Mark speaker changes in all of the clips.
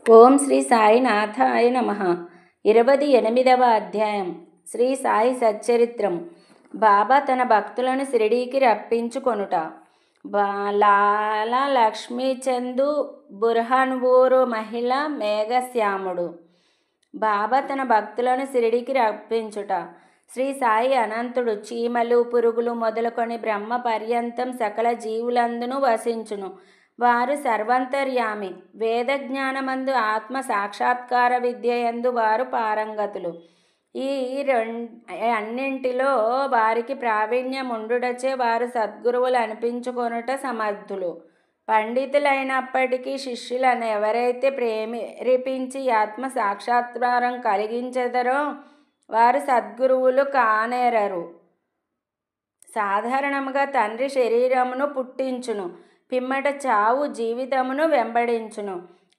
Speaker 1: ఓం శ్రీ సాయినాథాయ నమః. 28వ అధ్యాయం. శ్రీ సాయి సచ్చరిత్రం. బాబా తన భక్తులను షిరిడీకి రప్పించుకొనుట. లాలా లక్ష్మీచందు బుర్హాన్పూరు మహిళ మేఘశ్యాముడు. బాబా తన భక్తులను షిరిడీకి రప్పించుట. శ్రీ సాయి అనంతుడు చీమలు పురుగులు మొదలుకొని బ్రహ్మ పర్యంతం సకల జీవులందును వసించును. వారు సర్వంతర్యామి. వేద జ్ఞానమందు ఆత్మ సాక్షాత్కార విద్యయందు వారు పారంగతులు. ఈ అన్నింటిలో వారికి ప్రావీణ్యం ఉండుటచే వారు సద్గురువులు అనిపించుకొనుట సమర్థులు. పండితులైనప్పటికీ శిష్యులను ఎవరైతే ప్రేరేపించి ఆత్మ సాక్షాత్కారం కలిగించెదరో వారు సద్గురువులు కానేరరు. సాధారణముగా తండ్రి శరీరమును పుట్టించును, పిమ్మట చావు జీవితమును వెంబడించును.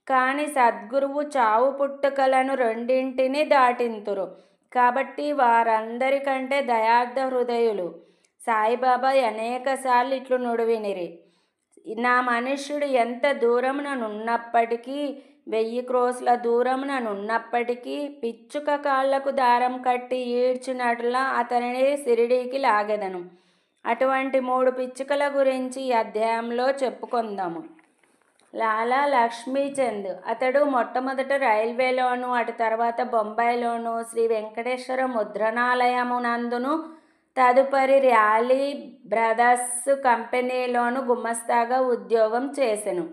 Speaker 1: కానీ సద్గురువు చావు పుట్టుకలను రెండింటినీ దాటింతురు. కాబట్టి వారందరికంటే దయార్థ హృదయులు. సాయిబాబా అనేకసార్లు ఇట్లు నుడివినిరి: నా మనుష్యుడు ఎంత దూరముననున్నప్పటికీ, 1000 క్రోసుల దూరముననున్నప్పటికీ పిచ్చుక కాళ్లకు దారం కట్టి ఈడ్చినట్లా అతనిని షిరిడీకి లాగెదను. అటువంటి 3 పిచ్చుకల గురించి ఈ అధ్యాయంలో చెప్పుకొందాము. లాలా లక్ష్మీచంద్. అతడు మొట్టమొదట రైల్వేలోను, అటు తర్వాత బొంబాయిలోను, శ్రీ వెంకటేశ్వర ముద్రణాలయమునందును, తదుపరి ర్యాలీ బ్రదర్స్ కంపెనీలోను గుమస్తాగా ఉద్యోగం చేసెను.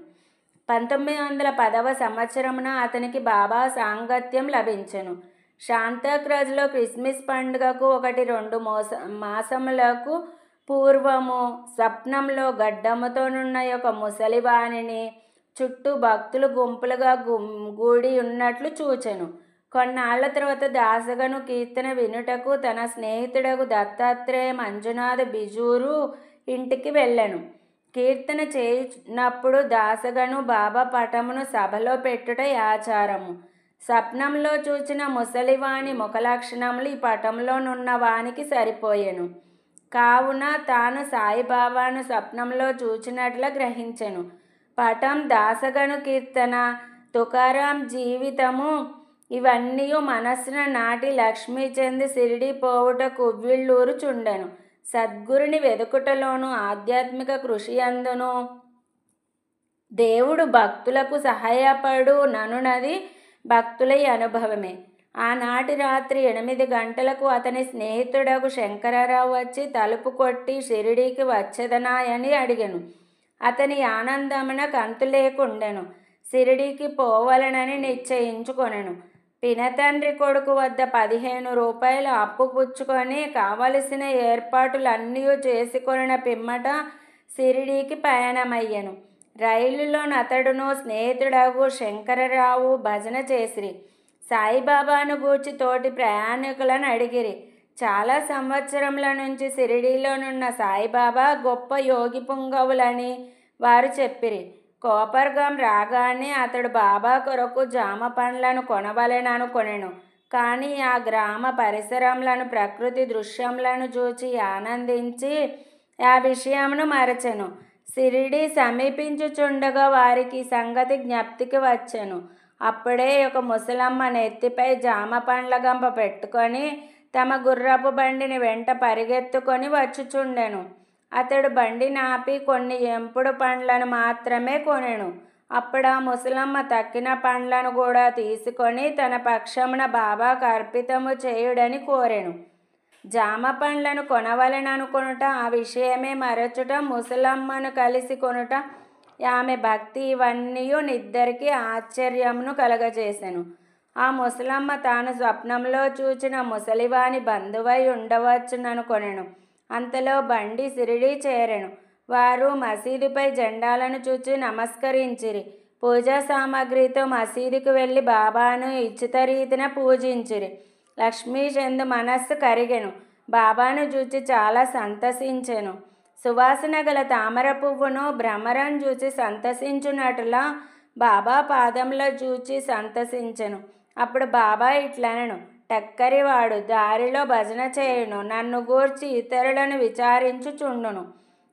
Speaker 1: 1910వ సంవత్సరమున అతనికి బాబా సాంగత్యం లభించెను. శాంతాక్రజ్లో క్రిస్మస్ పండుగకు 1-2 మాసములకు పూర్వము స్వప్నంలో గడ్డముతోనున్న ఒక ముసలివానిని చుట్టూ భక్తులు గుంపులుగా గూడి ఉన్నట్లు చూచెను. కొన్నాళ్ల తర్వాత దాసగను కీర్తన వినుటకు తన స్నేహితుడకు దత్తాత్రేయ మంజునాథ్ బిజూరు ఇంటికి వెళ్ళెను. కీర్తన చేయునప్పుడు దాసగను బాబా పటమును సభలో పెట్టుట ఆచారము. స్వప్నంలో చూచిన ముసలివాని ముఖలక్షణములు ఈ పటంలోనున్న వానికి సరిపోయెను. కావున తాను సాయిబాబాను స్వప్నంలో చూచినట్ల గ్రహించెను. పటం, దాసగను కీర్తన, తుకారాం జీవితము ఇవన్నీ మనస్సున నాటి లక్ష్మీచంద్ షిరిడీ పోవుట కువ్విళ్ళూరుచుండెను. సద్గురుని వెదుకుటలోను ఆధ్యాత్మిక కృషియందును దేవుడు భక్తులకు సహాయపడు ననున్నది భక్తుల అనుభవమే. ఆనాటి రాత్రి 8 గంటలకు అతని స్నేహితుడకు శంకరరావు వచ్చి తలుపు కొట్టి షిరిడీకి వచ్చేదనాయని అడిగెను. అతని ఆనందమున కంతు లేకుండెను. షిరిడీకి పోవలనని నిశ్చయించుకొనెను. పినతండ్రి కొడుకు వద్ద 15 రూపాయలు అప్పు పుచ్చుకొని కావలసిన ఏర్పాటులన్నీ చేసుకొనిన పిమ్మట షిరిడీకి పయనమయ్యెను. రైలులోని అతడును స్నేహితుడగు శంకరరావు భజన చేసిరి. సాయిబాబాను గూర్చి తోటి ప్రయాణికులను అడిగిరి. చాలా సంవత్సరముల నుంచి షిరిడీలోనున్న సాయిబాబా గొప్ప యోగి పుంగవులని వారు చెప్పిరి. కోపర్గాం రాగానే అతడు బాబా కొరకు జామ పండ్లను కొనవలెననుకొనెను. కానీ ఆ గ్రామ పరిసరములను ప్రకృతి దృశ్యములను చూచి ఆనందించి ఆ విషయమును మరచెను. షిరిడీ సమీపించుచుండగా వారికి సంగతి జ్ఞప్తికి వచ్చెను. అప్పుడే ఒక ముసలమ్మ నెత్తిపై జామ పండ్ల గంప పెట్టుకొని తమ గుర్రపు బండిని వెంట పరిగెత్తుకొని వచ్చుచుండెను. అతడు బండి నాపి కొన్ని ఎంపుడు పండ్లను మాత్రమే కొనెను. అప్పుడు ఆ ముసలమ్మ తక్కిన పండ్లను కూడా తీసుకొని తన పక్షమున బాబాకు అర్పితము చేయుడని కోరెను. జామ పండ్లను కొనవలెననుకొనుట, ఆ విషయమే మరచుట, ముసలమ్మను కలిసి కొనుట, ఆమె భక్తి ఇవన్నీ నిద్దరికి ఆశ్చర్యమును కలగజేసెను. ఆ ముసలమ్మ తాను స్వప్నంలో చూచిన ముసలివాని బంధువై ఉండవచ్చుననుకొనెను. అంతలో బండి షిరిడీ చేరెను. వారు మసీదుపై జెండాలను చూచి నమస్కరించిరి. పూజా సామాగ్రితో మసీదుకు వెళ్ళి బాబాను ఇచ్చిత రీతిన పూజించిరి. లక్ష్మీచంద్ మనస్సు కరిగెను. బాబాను చూచి చాలా సంతసించెను. సువాసన గల తామర పువ్వును భ్రమరం చూచి సంతసించునట్లా బాబా పాదంలో చూచి సంతసించెను. అప్పుడు బాబా ఇట్లనెను: టక్కరివాడు దారిలో భజన చేయును, నన్ను గూర్చి ఇతరులను విచారించుచుండును.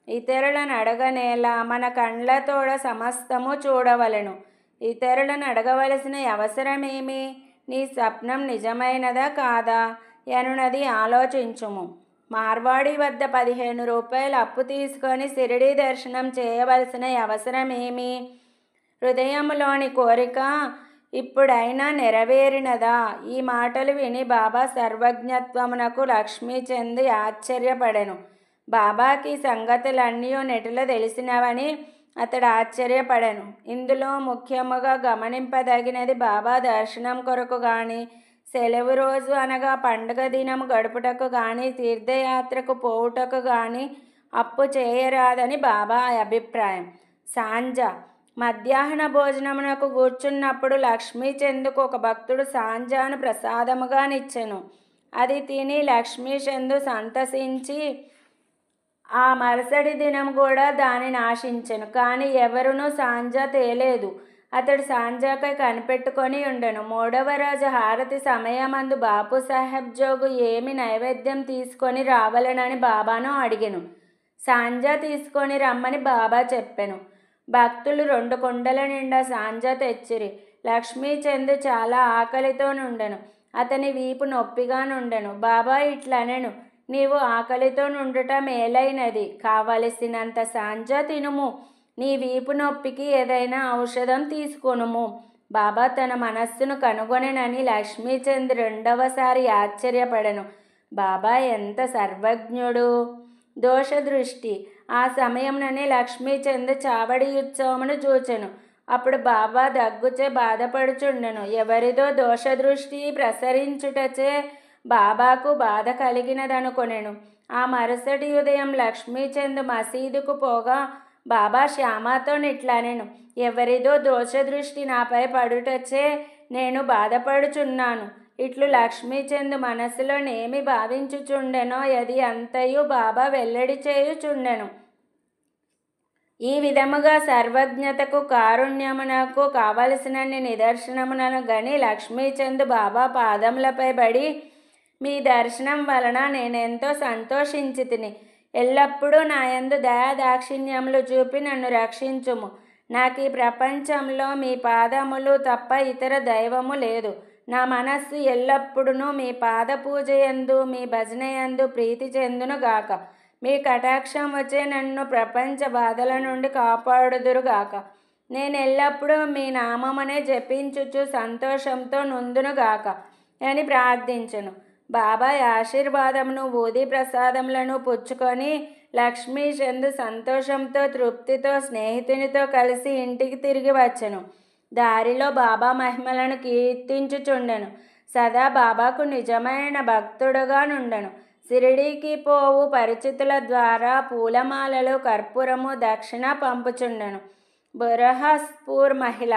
Speaker 1: ఇతరులను అడగనేలా, మన కండ్లతోడ సమస్తము చూడవలెను. ఇతరులను అడగవలసిన అవసరమేమి? నీ స్వప్నం నిజమైనదా కాదా ఎనున్నది ఆలోచించుము. మార్వాడి వద్ద 15 రూపాయలు అప్పు తీసుకొని షిరిడీ దర్శనం చేయవలసిన అవసరమేమి? హృదయంలోని కోరిక ఇప్పుడైనా నెరవేరినదా? ఈ మాటలు విని బాబా సర్వజ్ఞత్వమునకు లక్ష్మీచంద్ ఆశ్చర్యపడెను. బాబాకి సంగతులన్నీ నెటిలో తెలిసినవని అతడు ఆశ్చర్యపడెను. ఇందులో ముఖ్యముగా గమనింపదగినది బాబా దర్శనం కొరకు గాని, సెలవు రోజు అనగా పండుగ దినము గడుపుటకు గాని, తీర్థయాత్రకు పోవుటకు గాని అప్పు చేయరాదని బాబా అభిప్రాయం. సాంజ మధ్యాహ్న భోజనమునకు కూర్చున్నప్పుడు లక్ష్మీచంద్కు ఒక భక్తుడు సాంజాను ప్రసాదముగా నిచ్చెను. అది తిని లక్ష్మీచంద్ సంతసించి ఆ మరుసటి దినం కూడా దానిని ఆశించెను. కానీ ఎవరునూ సాంజా తేలేదు. అతడు సాంజాకై కనిపెట్టుకొని ఉండెను. 3వ రోజు హారతి సమయమందు బాపుసాహెబ్ జోగు ఏమి నైవేద్యం తీసుకొని రావాలనని బాబాను అడిగెను. సాంజా తీసుకొని రమ్మని బాబా చెప్పెను. భక్తులు 2 కుండల నిండా సాంజా తెచ్చిరి. లక్ష్మీచంద్ చాలా ఆకలితో నుండెను. అతని వీపు నొప్పిగా నుండెను. బాబా ఇట్లనెను, నీవు ఆకలితో నుండుట మేలైనది. కావలసినంత సాంజా తినుము. నీ వీపు నొప్పికి ఏదైనా ఔషధం తీసుకొనుము. బాబా తన మనస్సును కనుగొనెనని లక్ష్మీచంద్ రెండవసారి ఆశ్చర్యపడెను. బాబా ఎంత సర్వజ్ఞుడు! దోషదృష్టి. ఆ సమయంలోనే లక్ష్మీచంద్ చావడి ఉత్సవమును చూచెను. అప్పుడు బాబా దగ్గుచే బాధపడుచుండెను. ఎవరిదో దోషదృష్టి ప్రసరించుటచే బాబాకు బాధ కలిగినదనుకొనెను. ఆ మరుసటి ఉదయం లక్ష్మీచంద్ మసీదుకు పోగా బాబా శ్యామతో ఇట్లనెను, ఎవరిదో దోషదృష్టి నాపై పడుటచే నేను బాధపడుచున్నాను. ఇట్లు లక్ష్మీచంద్ మనసులో నేమి భావించుచుండెనో అది అంతయు బాబా వెల్లడి చేయుచుండెను. ఈ విధముగా సర్వజ్ఞతకు కారుణ్యమునకు కావలసినన్ని నిదర్శనములను గని లక్ష్మీచంద్ బాబా పాదములపై పడి, మీ దర్శనం వలన నేనెంతో సంతోషించితిని. ఎల్లప్పుడూ నాయందు దయాదాక్షిణ్యములు చూపి నన్ను రక్షించుము. నాకు ఈ ప్రపంచంలో మీ పాదములు తప్ప ఇతర దైవము లేదు. నా మనస్సు ఎల్లప్పుడూ మీ పాద పూజయందు మీ భజనయందు ప్రీతి చెందునుగాక. మీ కటాక్షం వచ్చే నన్ను ప్రపంచ బాధల నుండి కాపాడుదురుగాక. నేను ఎల్లప్పుడూ మీ నామమునే జపించుచు సంతోషంతో నుందునుగాక అని ప్రార్థించెను. బాబా ఆశీర్వాదమును ఊది ప్రసాదములను పుచ్చుకొని లక్ష్మీచంద్ సంతోషంతో తృప్తితో స్నేహితునితో కలిసి ఇంటికి తిరిగి వచ్చెను. దారిలో బాబా మహిమలను కీర్తించుచుండెను. సదా బాబాకు నిజమైన భక్తుడుగా నుండెను. షిరిడీకి పోవు పరిచితుల ద్వారా పూలమాలలు కర్పూరము దక్షిణ పంపుచుండెను. బురహస్పూర్ మహిళ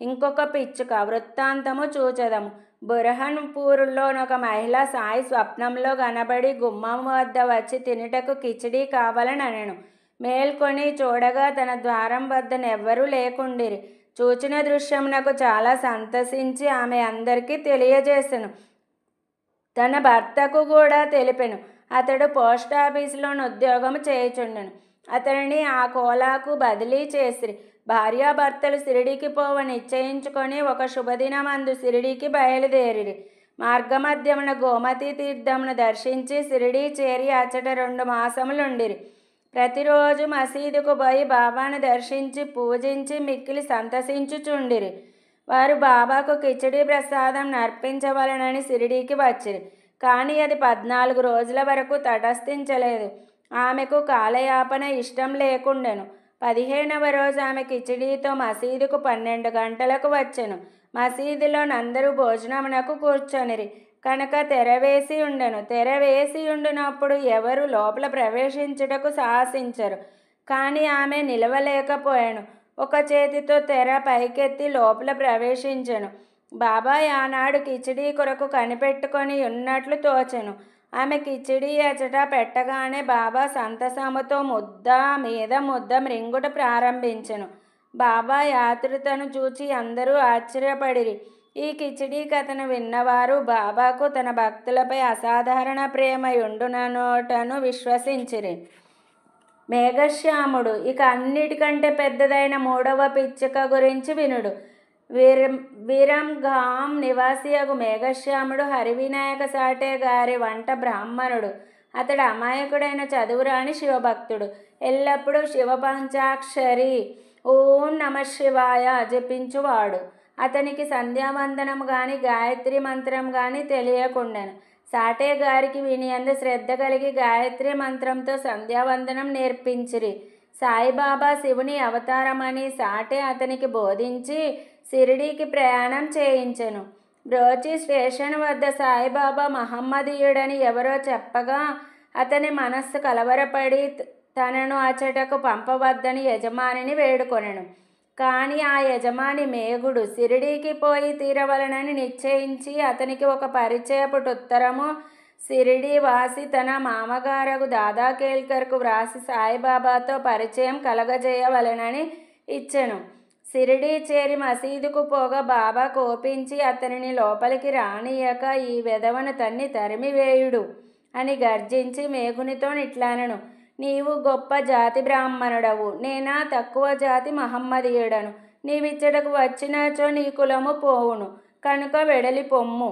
Speaker 1: ఇంకొక పిచ్చుక వృత్తాంతము చూచెదము. బురహన్పూర్లోనొక మహిళ సాయి స్వప్నంలో కనబడి గుమ్మం వద్ద వచ్చి తినుటకు కిచిడీ కావాలనెను. మేల్కొని చూడగా తన ద్వారం వద్ద నెవ్వరూ లేకుండిరి. చూచిన దృశ్యమునకు చాలా సంతసించి ఆమె అందరికీ తెలియజేసెను. తన భర్తకు కూడా తెలిపెను. అతడు పోస్టాఫీసులో ఉద్యోగము చేయుచుండెను. అతనిని ఆ కోలాకు బదిలీ చేసిరి. భార్యాభర్తలు షిరిడీకి పోవ నిశ్చయించుకొని ఒక శుభదినమందు షిరిడీకి బయలుదేరిరి. మార్గమధ్యమున గోమతీ తీర్థమును దర్శించి షిరిడీ చేరి అచ్చట 2 మాసములుండిరి. ప్రతిరోజు మసీదుకు పోయి బాబాను దర్శించి పూజించి మిక్కిలి సంతసించుచుండిరి. వారు బాబాకు కిచిడీ ప్రసాదం నర్పించవలనని షిరిడీకి వచ్చిరి. కానీ అది 14 రోజుల వరకు తటస్థించలేదు. ఆమెకు కాలయాపన ఇష్టం లేకుండెను. 15వ రోజు ఆమె కిచిడీతో మసీదుకు 12 గంటలకు వచ్చెను. మసీదులో అందరూ భోజనమునకు కూర్చొనిరి కనుక తెరవేసి ఉండెను. తెరవేసి ఉండినప్పుడు ఎవరు లోపల ప్రవేశించుటకు సాహసించరు. కానీ ఆమె నిలవలేకపోయాను. ఒక చేతితో తెర పైకెత్తి లోపల ప్రవేశించెను. బాబా ఆనాడు కిచిడీ కొరకు కనిపెట్టుకొని ఉన్నట్లు తోచెను. ఆమె కిచిడీ అచట పెట్టగానే బాబా సంతసముతో ముద్ద మీద ముద్ద మ్రింగుట ప్రారంభించెను. బాబా ఆతృతను చూచి అందరూ ఆశ్చర్యపడిరి. ఈ కిచిడీ కథను విన్నవారు బాబాకు తన భక్తులపై అసాధారణ ప్రేమ ఉండుననోటను విశ్వసించిరి. మేఘశ్యాముడు. ఇక అన్నిటికంటే పెద్దదైన 3వ పిచ్చుక గురించి వినుడు. విరంగాం నివాసియగు మేఘశ్యాముడు హరివినాయక సాటే గారి వంట బ్రాహ్మణుడు. అతడు అమాయకుడైన చదువురాని శివభక్తుడు. ఎల్లప్పుడూ శివపంచాక్షరి ఓం నమ శివాయ జపించువాడు. అతనికి సంధ్యావందనం గాని గాయత్రి మంత్రం గాని తెలియకుండెను. సాటే గారికి వినియందు శ్రద్ధ కలిగి గాయత్రి మంత్రంతో సంధ్యావందనం నేర్పించిరి. సాయిబాబా శివుని అవతారమని సాటే అతనికి బోధించి షిరిడీకి ప్రయాణం చేయించెను. బ్రోచి స్టేషన్ వద్ద సాయిబాబా మహమ్మదీయుడని ఎవరో చెప్పగా అతని మనస్సు కలవరపడి తనను అచటకు పంపవద్దని యజమానిని వేడుకొనెను. కానీ ఆ యజమాని మేఘుడు షిరిడీకి పోయి తీరవలనని నిశ్చయించి అతనికి ఒక పరిచయపుటుత్తరము షిరిడీ వాసి తన మామగారగు దాదా కేల్కర్కు వ్రాసి సాయిబాబాతో పరిచయం కలగజేయవలెనని ఇచ్చెను. షిరిడీ చేరి మసీదుకు పోగా బాబా కోపించి అతనిని లోపలికి రానియక ఈ వెధవను తన్ని తరిమివేయుడు అని గర్జించి మేఘునితో ఇట్లనెను. నీవు గొప్ప జాతి బ్రాహ్మణుడవు, నేనా తక్కువ జాతి మహమ్మదీయుడను. నీవిచ్చటకు వచ్చినచో నీ కులము పోవును, కనుక వెడలి పొమ్ము.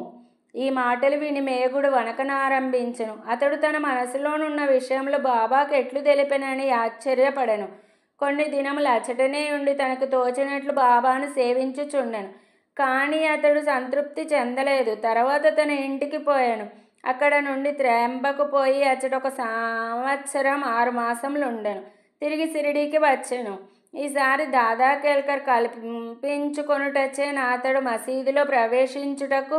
Speaker 1: ఈ మాటలు విని మేఘుడు వణకనారంభించెను. అతడు తన మనసులోనున్న విషయంలో బాబాకు ఎట్లు తెలిపెనని ఆశ్చర్యపడెను. కొన్ని దినములు అచటనే ఉండి తనకు తోచినట్లు బాబాను సేవించుచుండెను. కానీ అతడు సంతృప్తి చెందలేదు. తర్వాత తన ఇంటికి పోయాను. అక్కడ నుండి త్రయంబకు పోయి అచట 1 సంవత్సరం 6 మాసములుండెను. తిరిగి షిరిడీకి వచ్చెను. ఈసారి దాదా కేల్కర్ కల్పించుకొనుటచే అతడు మసీదులో ప్రవేశించుటకు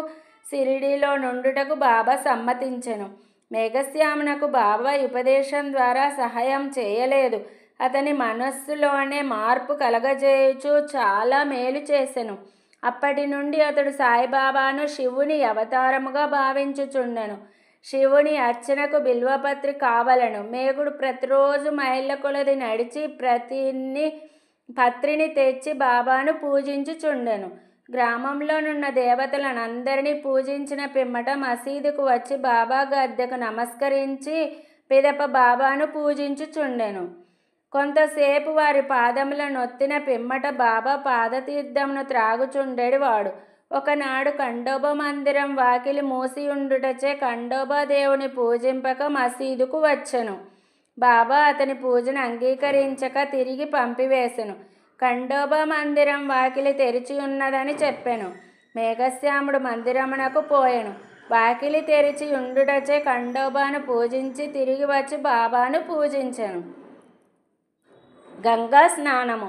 Speaker 1: షిరిడీలో నుండుటకు బాబా సమ్మతించెను. మేఘశ్యామునకు బాబా ఉపదేశం ద్వారా సహాయం చేయలేదు. అతని మనస్సులోనే మార్పు కలగజేయుచు చాలా మేలు చేసెను. అప్పటి నుండి అతడు సాయిబాబాను శివుని అవతారముగా భావించుచుండెను. శివుని అర్చనకు బిల్వపత్రి కావలను. మేఘుడు ప్రతిరోజు మైళ్ళ కొలది నడిచి పత్రిని తెచ్చి బాబాను పూజించుచుండెను. గ్రామంలోనున్న దేవతలనందరినీ పూజించిన పిమ్మట మసీదుకు వచ్చి బాబా గద్దెకు నమస్కరించి పిదప బాబాను పూజించుచుండెను. కొంతసేపు వారి పాదముల నొత్తిన పిమ్మట బాబా పాదతీర్థమును త్రాగుచుండెడివాడు. ఒకనాడు ఖండోబా మందిరం వాకిలి మూసియుండుటచే ఖండోబా దేవుని పూజింపక మసీదుకు వచ్చెను. బాబా అతని పూజను అంగీకరించక తిరిగి పంపివేశెను. ఖండోబా మందిరం వాకిలి తెరిచి ఉన్నదని చెప్పెను. మేఘశ్యాముడు మందిరమునకు పోయెను. వాకిలి తెరిచి ఉండుటచే ఖండోబాను పూజించి తిరిగి వచ్చి బాబాను పూజించెను. గంగా స్నానము.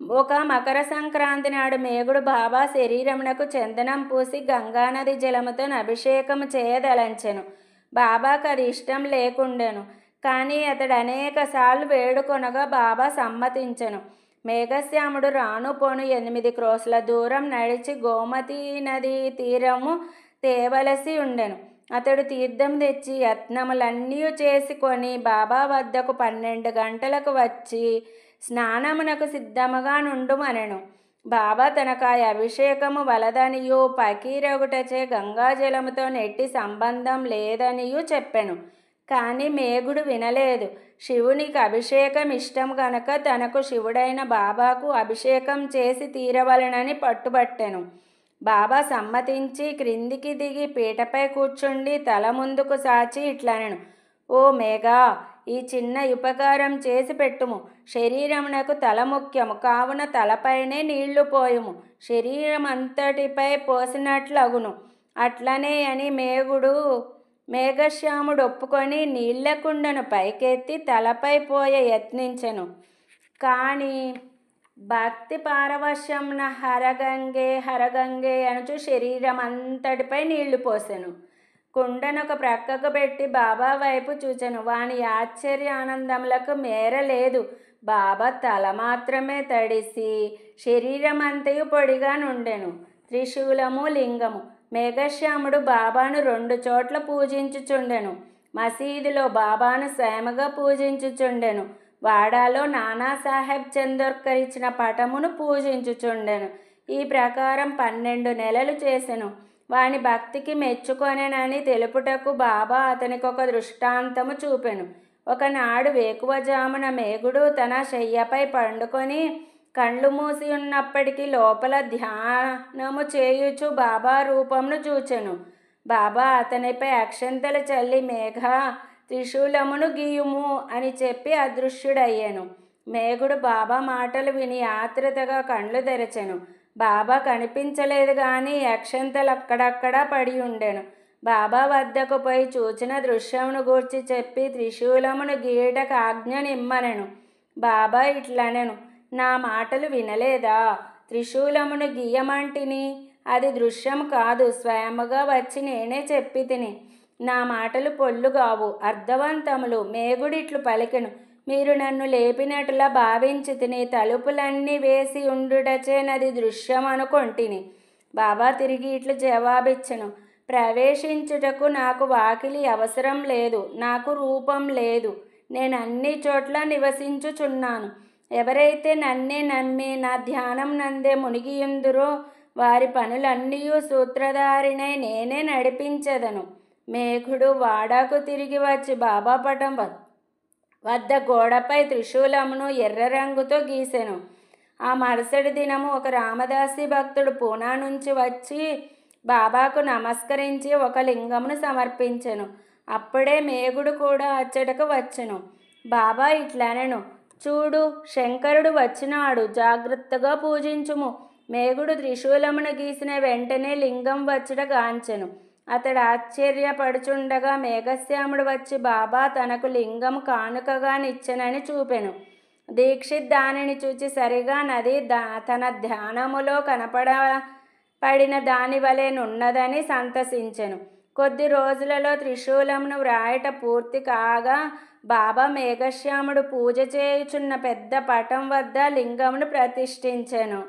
Speaker 1: ఒక మకర సంక్రాంతి నాడు మేఘుడు బాబా శరీరమునకు చందనం పూసి గంగానది జలముతో అభిషేకము చేయదలంచెను. బాబాకు అది ఇష్టం లేకుండెను. కానీ అతడు అనేక సార్లు వేడుకొనగా బాబా సమ్మతించెను. మేఘశ్యాముడు రాను పోను 8 క్రోసుల దూరం నడిచి గోమతీ నది తీరము తేవలసి ఉండెను. అతడు తీర్థం తెచ్చి యత్నములన్నీ చేసుకొని బాబా వద్దకు 12 గంటలకు వచ్చి స్నానమునకు సిద్ధముగా నుండుమనెను. బాబా తనకాయ అభిషేకము వలదనియు పకీరగుటచే గంగాజలముతో నెట్టి సంబంధం లేదనియు చెప్పెను. కానీ మేఘుడు వినలేదు. శివునికి అభిషేకం ఇష్టం గనక తనకు శివుడైన బాబాకు అభిషేకం చేసి తీరవలనని పట్టుబట్టెను. బాబా సమ్మతించి క్రిందికి దిగి పీటపై కూర్చుండి తల ముందుకు సాచి ఇట్లనెను. ఓ మేఘా, ఈ చిన్న ఉపకారం చేసి పెట్టుము. శరీరమునకు తల ముఖ్యము కావున తలపైనే నీళ్లు పోయుము. శరీరమంతటిపై పోసినట్లగును. అట్లనే అని మేఘశ్యాముడు ఒప్పుకొని నీళ్లకుండను పైకెత్తి తలపై పోయ యత్నించెను. కానీ భక్తి పారవశ్యంన హరగంగే హరగంగే అనుచు శరీరం అంతటిపై నీళ్లు పోసెను. కుండనొక ప్రక్కకు పెట్టి బాబా వైపు చూచెను. వాని ఆశ్చర్య ఆనందములకు మేరలేదు. బాబా తల మాత్రమే తడిసి శరీరమంతయు పొడిగా నుండెను. త్రిశూలము లింగము. మేఘశ్యాముడు బాబాను 2 చోట్ల పూజించుచుండెను. మసీదులో బాబాను స్వయముగా పూజించుచుండెను. వాడాలో నానాసాహెబ్ చందోర్కర్ ఇచ్చిన పటమును పూజించుచుండెను. ఈ ప్రకారం 12 నెలలు చేసెను. వాని భక్తికి మెచ్చుకొనెనని తెలుపుటకు బాబా అతనికొక దృష్టాంతము చూపెను. ఒకనాడు వేకువజామున మేఘుడు తన శయ్యపై పండుకొని కళ్ళు మూసి ఉన్నప్పటికీ లోపల ధ్యానము చేయుచు బాబా రూపమును చూచెను. బాబా అతనిపై అక్షంతలు చల్లి మేఘ త్రిశూలమును గీయుము అని చెప్పి అదృశ్యుడయ్యాను. మేఘుడు బాబా మాటలు విని ఆత్రుతగా కళ్ళు తెరచెను. బాబా కనిపించలేదు గాని అక్షంతలు అక్కడక్కడా పడి ఉండెను. బాబా వద్దకు పోయి చూచిన దృశ్యమును గూర్చి చెప్పి త్రిశూలమును గీయటకు ఆజ్ఞనిమ్మనెను. బాబా ఇట్లనెను, నా మాటలు వినలేదా? త్రిశూలమును గీయమంటిని, అది దృశ్యం కాదు, స్వయముగా వచ్చి నేనే చెప్పి తిని. నా మాటలు పొల్లుగావు, అర్థవంతములు. మేగుడిట్లు పలికెను, మీరు నన్ను లేపినట్లా భావించి తిని, తలుపులన్నీ వేసి ఉండుటచే నది దృశ్యం అనుకొంటిని. బాబా తిరిగి ఇట్లు జవాబిచ్చెను, ప్రవేశించుటకు నాకు వాకిలి అవసరం లేదు, నాకు రూపం లేదు, నేను అన్ని చోట్ల నివసించుచున్నాను. ఎవరైతే నన్నే నమ్మి నా ధ్యానం నందే మునిగియుందురో వారి పనులన్నీ సూత్రధారినై నేనే నడిపించదను. మేఘుడు వాడాకు తిరిగి వచ్చి బాబా పటం వద్ద గోడపై త్రిశూలమును ఎర్ర రంగుతో గీసెను. ఆ మరుసటి దినము ఒక రామదాసి భక్తుడు పూనా నుంచి వచ్చి బాబాకు నమస్కరించి ఒక లింగమును సమర్పించెను. అప్పుడే మేఘుడు కూడా అచ్చటకు వచ్చెను. బాబా ఇట్లనెను, చూడు, శంకరుడు వచ్చినాడు, జాగ్రత్తగా పూజించుము. మేఘుడు త్రిశూలమును గీసిన వెంటనే లింగం వచ్చుట గాంచెను. అతడు ఆశ్చర్యపడుచుండగా మేఘశ్యాముడు వచ్చి బాబా తనకు లింగం కానుకగా నిచ్చెనని చూపెను. దీక్షిత్ దానిని చూచి సరిగా నది తన ధ్యానములో పడిన దాని వలెనున్నదని సంతసించెను. కొద్ది రోజులలో త్రిశూలమును వ్రాయట పూర్తి కాగా బాబా మేఘశ్యాముడు పూజ చేయుచున్న పెద్ద పటం వద్ద లింగమును ప్రతిష్ఠించెను.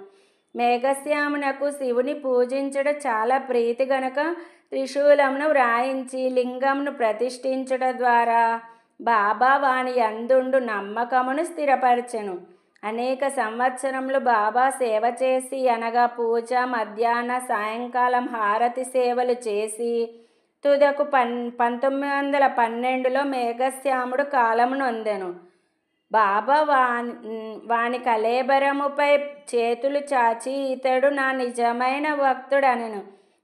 Speaker 1: మేఘశ్యామునకు శివుని పూజించడం చాలా ప్రీతి గనుక త్రిశూలమును వ్రాయించి లింగమును ప్రతిష్ఠించుట ద్వారా బాబా వాని యందుండు నమ్మకమును స్థిరపరచెను. అనేక సంవత్సరములు బాబా సేవ చేసి అనగా పూజ, మధ్యాహ్న సాయంకాలం హారతి సేవలు చేసి తుదకు 1912లో మేఘశ్యాముడు కాలము నొందెను. బాబా వాని కళేబరముపై చేతులు చాచి ఇతడు నా నిజమైన భక్తుడనెను.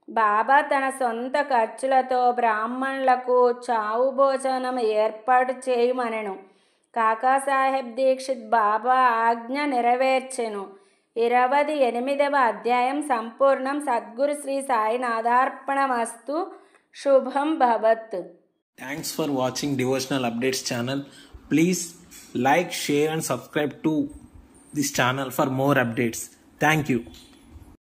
Speaker 1: బాబా తన సొంత ఖర్చులతో బ్రాహ్మణులకు చావు భోజనం ఏర్పాటు చేయుమనెను. కాకాసాహెబ్ దీక్షిత్ బాబా ఆజ్ఞ నెరవేర్చెను. 28వ అధ్యాయం సంపూర్ణం. సద్గురు శ్రీ సాయినాథార్పణమస్తు. శుభం భవత్.
Speaker 2: Thanks for watching Devotional Updates channel. Please like, share and subscribe to this channel for more updates. Thank you.